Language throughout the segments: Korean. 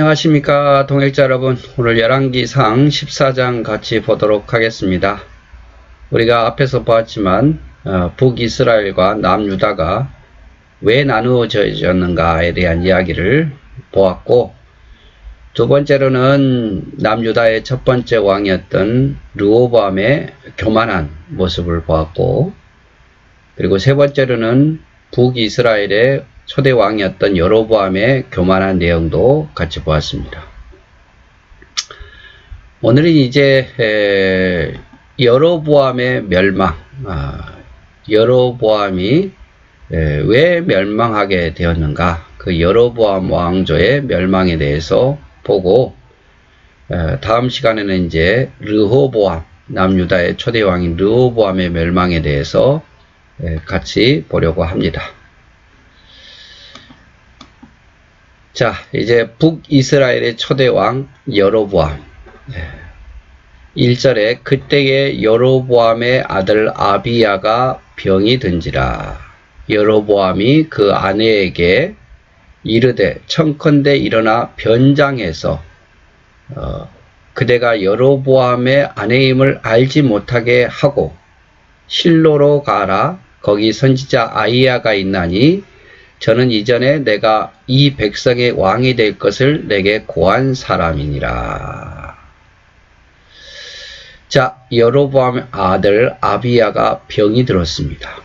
안녕하십니까 동역자 여러분. 오늘 열왕기상 14장 같이 보도록 하겠습니다. 우리가 앞에서 보았지만 북이스라엘과 남유다가 왜 나누어졌는가에 대한 이야기를 보았고, 두 번째로는 남유다의 첫 번째 왕이었던 르호보암의 교만한 모습을 보았고, 그리고 세 번째로는 북이스라엘의 초대 왕이었던 여로보암의 교만한 내용도 같이 보았습니다. 오늘은 이제 여로보암의 멸망, 여로보암이 왜 멸망하게 되었는가, 그 여로보암 왕조의 멸망에 대해서 보고, 다음 시간에는 이제 르호보암, 남유다의 초대 왕인 르호보암의 멸망에 대해서 같이 보려고 합니다. 자, 이제 북이스라엘의 초대왕 여로보암. 1절에 그때의 여로보암의 아들 아비야가 병이 든지라. 여로보암이 그 아내에게 이르되 청컨대 일어나 변장해서 그대가 여로보암의 아내임을 알지 못하게 하고 실로로 가라. 거기 선지자 아히야가 있나니 저는 이전에 내가 이 백성의 왕이 될 것을 내게 고한 사람이니라. 자, 여로보암의 아들 아비야가 병이 들었습니다.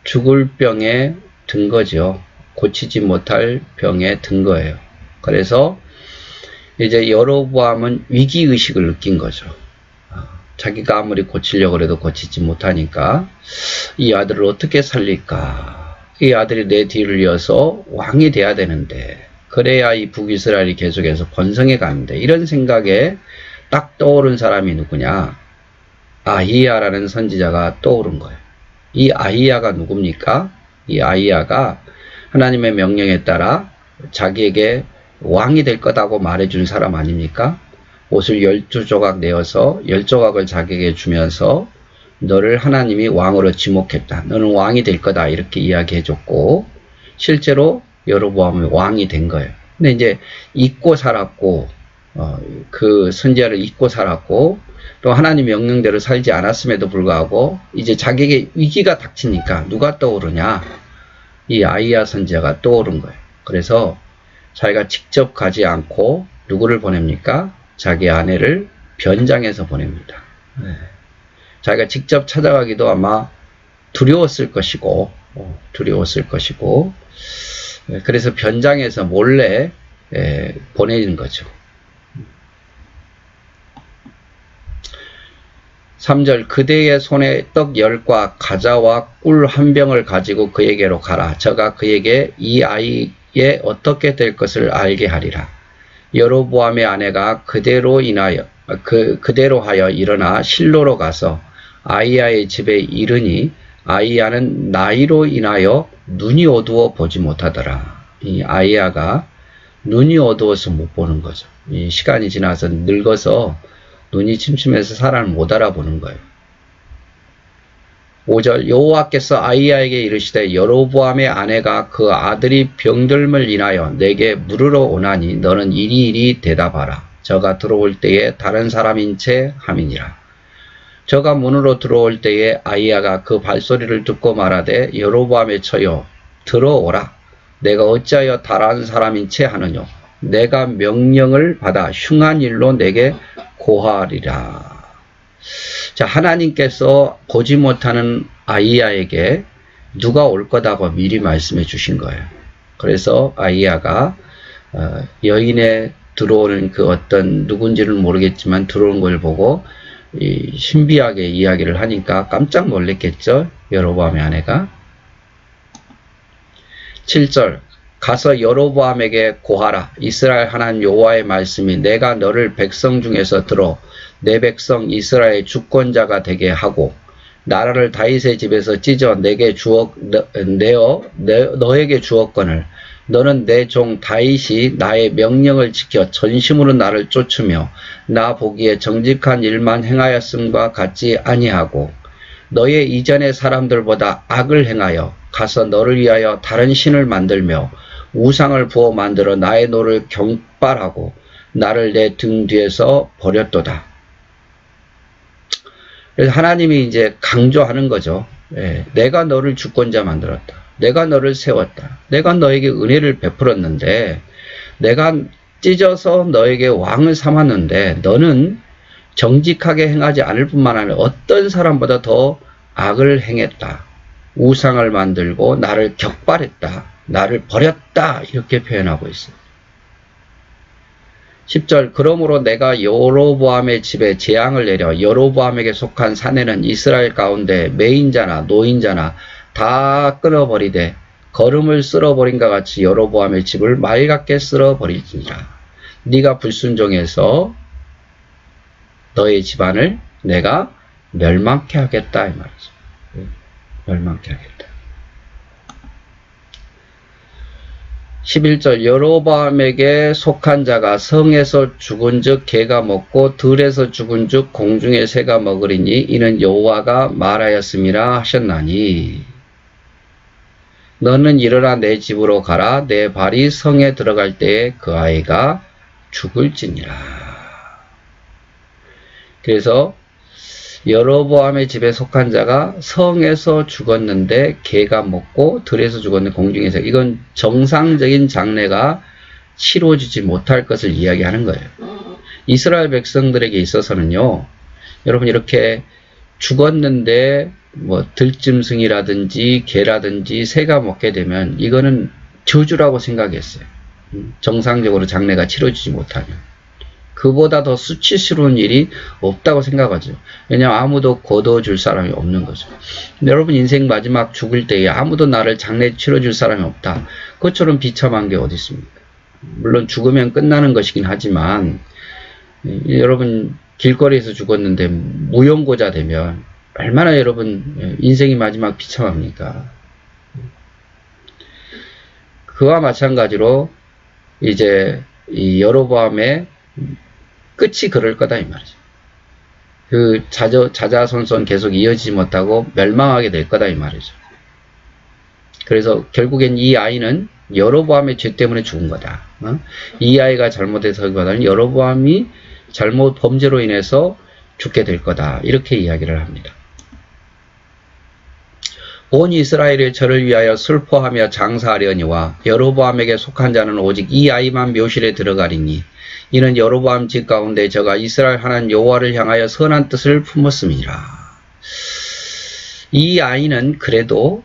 죽을 병에 든 거죠. 고치지 못할 병에 든 거예요. 그래서 이제 여로보암은 위기의식을 느낀 거죠. 자기가 아무리 고치려고 해도 고치지 못하니까 이 아들을 어떻게 살릴까? 이 아들이 내 뒤를 이어서 왕이 돼야 되는데, 그래야 이 북이스라엘이 계속해서 번성해 가는데, 이런 생각에 딱 떠오른 사람이 누구냐? 아히야라는 선지자가 떠오른 거예요. 이 아히야가 누굽니까? 이 아히야가 하나님의 명령에 따라 자기에게 왕이 될 거다고 말해준 사람 아닙니까? 옷을 12조각 내어서 10조각을 자기에게 주면서 너를 하나님이 왕으로 지목했다. 너는 왕이 될 거다. 이렇게 이야기해줬고, 실제로 여로보암이 왕이 된 거예요. 근데 이제 잊고 살았고, 그 선지자를 잊고 살았고, 또 하나님 명령대로 살지 않았음에도 불구하고 이제 자기에게 위기가 닥치니까 누가 떠오르냐? 이 아히야 선지자가 떠오른 거예요. 그래서 자기가 직접 가지 않고 누구를 보냅니까? 자기 아내를 변장해서 보냅니다. 자기가 직접 찾아가기도 아마 두려웠을 것이고, 그래서 변장해서 몰래 보내는 거죠. 3절 그대의 손에 떡 10과 가자와 꿀 한 병을 가지고 그에게로 가라. 저가 그에게 이 아이의 어떻게 될 것을 알게 하리라. 여로보암의 아내가 그대로 하여 일어나 실로로 가서 아히야의 집에 이르니 아히야는 나이로 인하여 눈이 어두워 보지 못하더라. 이 아히야가 눈이 어두워서 못 보는 거죠. 이 시간이 지나서 늙어서 눈이 침침해서 사람을 못 알아보는 거예요. 5절 여호와께서 아히야에게 이르시되 여로보암의 아내가 그 아들이 병들음을 인하여 내게 물으러 오나니 너는 이리이리 대답하라. 저가 들어올 때에 다른 사람인 채 함이니라. 저가 문으로 들어올 때에 아히야가 그 발소리를 듣고 말하되 여로보암의 처여 들어오라. 내가 어찌하여 다른 사람인 채 하느뇨. 내가 명령을 받아 흉한 일로 내게 고하리라. 자, 하나님께서 보지 못하는 아히야에게 누가 올 거다고 미리 말씀해 주신 거예요. 그래서 아히야가 여인의 들어오는 그 어떤 누군지를 모르겠지만 들어오는 걸 보고 신비하게 이야기를 하니까 깜짝 놀랐겠죠. 여로보암의 아내가. 7절 가서 여로보암에게 고하라. 이스라엘 하나님 여호와의 말씀이 내가 너를 백성 중에서 들어 내 백성 이스라엘 주권자가 되게 하고 나라를 다윗의 집에서 찢어 너에게 주었거늘 너는 내 종 다윗이 나의 명령을 지켜 전심으로 나를 쫓으며 나 보기에 정직한 일만 행하였음과 같지 아니하고 너의 이전의 사람들보다 악을 행하여 가서 너를 위하여 다른 신을 만들며 우상을 부어 만들어 나의 노를 경빨하고 나를 내 등 뒤에서 버렸도다. 그래서 하나님이 이제 강조하는 거죠. 예, 내가 너를 주권자 만들었다. 내가 너를 세웠다. 내가 너에게 은혜를 베풀었는데, 내가 찢어서 너에게 왕을 삼았는데, 너는 정직하게 행하지 않을 뿐만 아니라 어떤 사람보다 더 악을 행했다. 우상을 만들고 나를 격발했다. 나를 버렸다. 이렇게 표현하고 있습니다. 10절 그러므로 내가 여로보암의 집에 재앙을 내려 여로보암에게 속한 사내는 이스라엘 가운데 매인자나 노인자나 다 끊어버리되 거름을 쓸어버린과 같이 여로보암의 집을 맑게 쓸어버리니라. 네가 불순종해서 너의 집안을 내가 멸망케 하겠다 이 말이죠. 멸망케 하겠다. 11절 여로보암에게 속한 자가 성에서 죽은 즉 개가 먹고 들에서 죽은 즉 공중의 새가 먹으리니 이는 여호와가 말하였음이라 하셨나니 너는 일어나 내 집으로 가라. 내 발이 성에 들어갈 때에 그 아이가 죽을지니라. 그래서 여로보암의 집에 속한 자가 성에서 죽었는데 개가 먹고 들에서 죽었는데 공중에서, 이건 정상적인 장례가 치러지지 못할 것을 이야기하는 거예요. 이스라엘 백성들에게 있어서는요, 여러분 이렇게 죽었는데 뭐 들짐승이라든지 개라든지 새가 먹게 되면 이거는 저주라고 생각했어요. 정상적으로 장례가 치러지지 못하면. 그보다 더 수치스러운 일이 없다고 생각하죠. 왜냐하면 아무도 거둬줄 사람이 없는 거죠. 여러분 인생 마지막 죽을 때에 아무도 나를 장례 치러줄 사람이 없다. 그것처럼 비참한 게 어디 있습니까? 물론 죽으면 끝나는 것이긴 하지만 여러분 길거리에서 죽었는데 무용고자 되면 얼마나 여러분 인생이 마지막 비참합니까? 그와 마찬가지로 이제 이 여로보암의 끝이 그럴 거다 이 말이죠. 그 자자손손 계속 이어지지 못하고 멸망하게 될 거다 이 말이죠. 그래서 결국엔 이 아이는 여로보암의 죄 때문에 죽은 거다. 이 아이가 잘못해서기보다는 여로보암이 잘못 범죄로 인해서 죽게 될 거다. 이렇게 이야기를 합니다. 온 이스라엘이 저를 위하여 슬퍼하며 장사하려니와 여로보암에게 속한 자는 오직 이 아이만 묘실에 들어가리니 이는 여로보암 집 가운데 저가 이스라엘 하나님 여호와를 향하여 선한 뜻을 품었음이라. 이 아이는 그래도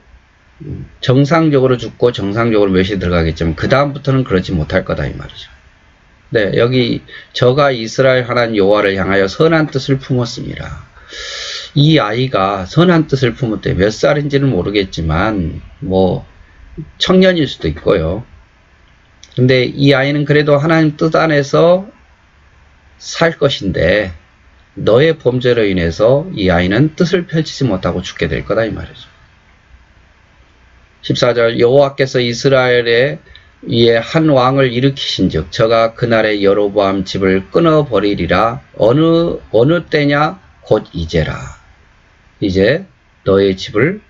정상적으로 죽고 정상적으로 묘실에 들어가겠지만 그 다음부터는 그러지 못할 거다 이 말이죠. 네, 여기 저가 이스라엘 하나님 여호와를 향하여 선한 뜻을 품었습니다. 이 아이가 선한 뜻을 품을 때 몇 살인지는 모르겠지만 뭐 청년일 수도 있고요. 근데 이 아이는 그래도 하나님 뜻 안에서 살 것인데 너의 범죄로 인해서 이 아이는 뜻을 펼치지 못하고 죽게 될 거다 이 말이죠. 14절 여호와께서 이스라엘에 위에 한 왕을 일으키신즉 저가 그날의 여로보암 집을 끊어버리리라. 어느 때냐 곧 이제라. 이제 너의 집을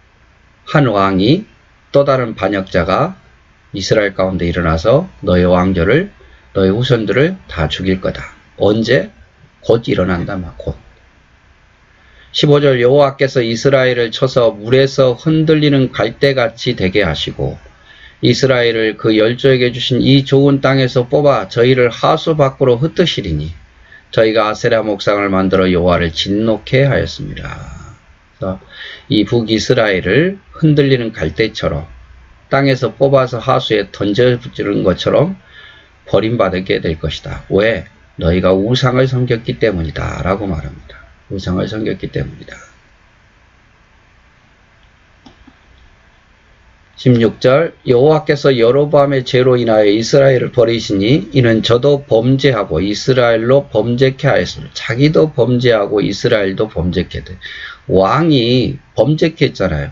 한 왕이 또 다른 반역자가 이스라엘 가운데 일어나서 너의 왕조를 너의 후손들을 다 죽일 거다. 언제? 곧 일어난다. 곧. 15절 여호와께서 이스라엘을 쳐서 물에서 흔들리는 갈대같이 되게 하시고 이스라엘을 그 열조에게 주신 이 좋은 땅에서 뽑아 저희를 하수 밖으로 흩으시리니 저희가 아세라 목상을 만들어 여호와를 진노케 하였습니다. 그래서 이 북이스라엘을 흔들리는 갈대처럼 땅에서 뽑아서 하수에 던져주는 것처럼 버림받게 될 것이다. 왜? 너희가 우상을 섬겼기 때문이다 라고 말합니다. 우상을 섬겼기 때문이다. 16절 여호와께서 여로보암의 죄로 인하여 이스라엘을 버리시니 이는 저도 범죄하고 이스라엘로 범죄케 하였습니다. 자기도 범죄하고 이스라엘도 범죄케 돼. 왕이 범죄케 했잖아요.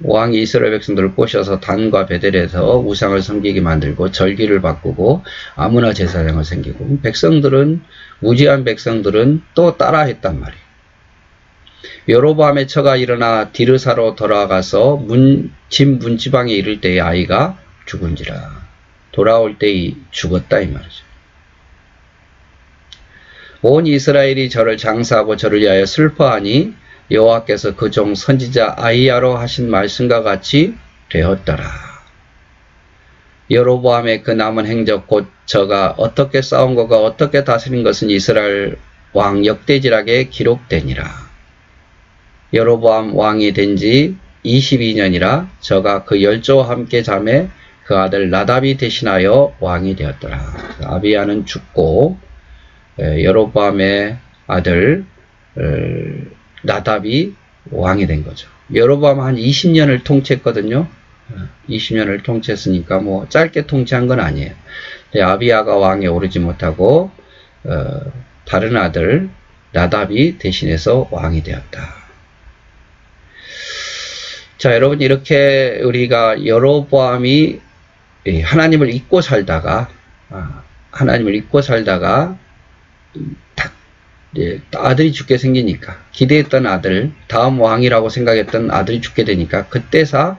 왕이 이스라엘 백성들을 꼬셔서 단과 베델에서 우상을 섬기게 만들고 절기를 바꾸고 아무나 제사장을 섬기고 백성들은 무지한 백성들은 또 따라했단 말이에요. 여로보암의 처가 일어나 디르사로 돌아가서 집 문지방에 이를 때에 아이가 죽은지라. 돌아올 때 죽었다 이 말이죠. 온 이스라엘이 저를 장사하고 저를 위하여 슬퍼하니 여호와께서 그 종 선지자 아히야로 하신 말씀과 같이 되었더라. 여로보암의 그 남은 행적 곧 저가 어떻게 싸운 것과 어떻게 다스린 것은 이스라엘 왕 역대지락에 기록되니라. 여로보암 왕이 된 지 22년이라 저가 그 열조와 함께 잠에 그 아들 나답이 대신하여 왕이 되었더라. 아비야는 죽고 여로보암의 아들 나답이 왕이 된 거죠. 여로보암 한 20년을 통치했거든요. 20년을 통치했으니까 뭐 짧게 통치한 건 아니에요. 아비야가 왕에 오르지 못하고 다른 아들 나답이 대신해서 왕이 되었다. 자, 여러분 이렇게 우리가 여로보암이 하나님을 잊고 살다가 딱 아들이 죽게 생기니까 기대했던 아들, 다음 왕이라고 생각했던 아들이 죽게 되니까 그때서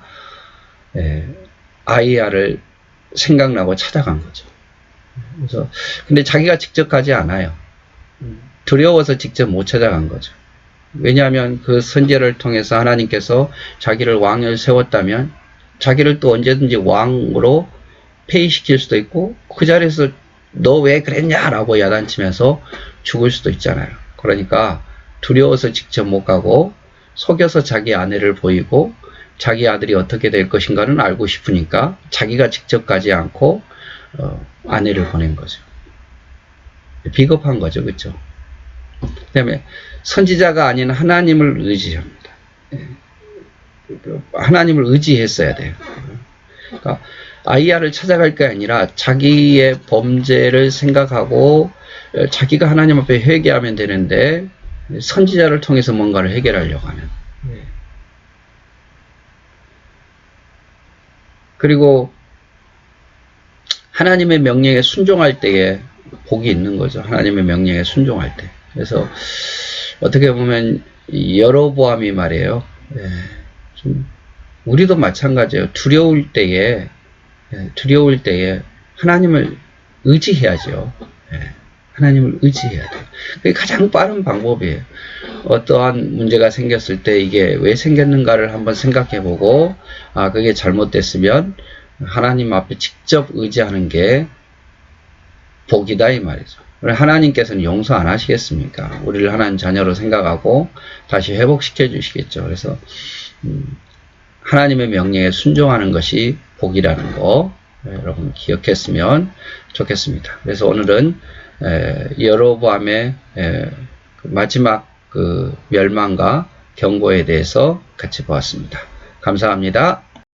아히야를 생각나고 찾아간 거죠. 그래서 근데 자기가 직접 가지 않아요. 두려워서 직접 못 찾아간 거죠. 왜냐하면 그 선지자를 통해서 하나님께서 자기를 왕을 세웠다면 자기를 또 언제든지 왕으로 폐위시킬 수도 있고 그 자리에서 너 왜 그랬냐라고 야단치면서 죽을 수도 있잖아요. 그러니까 두려워서 직접 못 가고 속여서 자기 아내를 보이고 자기 아들이 어떻게 될 것인가는 알고 싶으니까 자기가 직접 가지 않고 아내를 보낸 거죠. 비겁한 거죠. 그렇죠? 그다음에 선지자가 아닌 하나님을 의지합니다. 하나님을 의지했어야 돼요. 그러니까 아히야를 찾아갈 게 아니라 자기의 범죄를 생각하고 자기가 하나님 앞에 회개하면 되는데 선지자를 통해서 뭔가를 해결하려고 하는. 그리고 하나님의 명령에 순종할 때에 복이 있는 거죠. 하나님의 명령에 순종할 때. 그래서 어떻게 보면 여로보암이 말이에요. 좀 우리도 마찬가지예요. 두려울 때에 하나님을 의지해야죠. 하나님을 의지해야 돼요. 그게 가장 빠른 방법이에요. 어떠한 문제가 생겼을 때 이게 왜 생겼는가를 한번 생각해보고 그게 잘못됐으면 하나님 앞에 직접 의지하는 게 복이다 이 말이죠. 하나님께서는 용서 안 하시겠습니까? 우리를 하나님 자녀로 생각하고 다시 회복시켜 주시겠죠. 그래서 하나님의 명령에 순종하는 것이 복이라는 거 여러분 기억했으면 좋겠습니다. 그래서 오늘은 여로보암의 마지막 그 멸망과 경고에 대해서 같이 보았습니다. 감사합니다.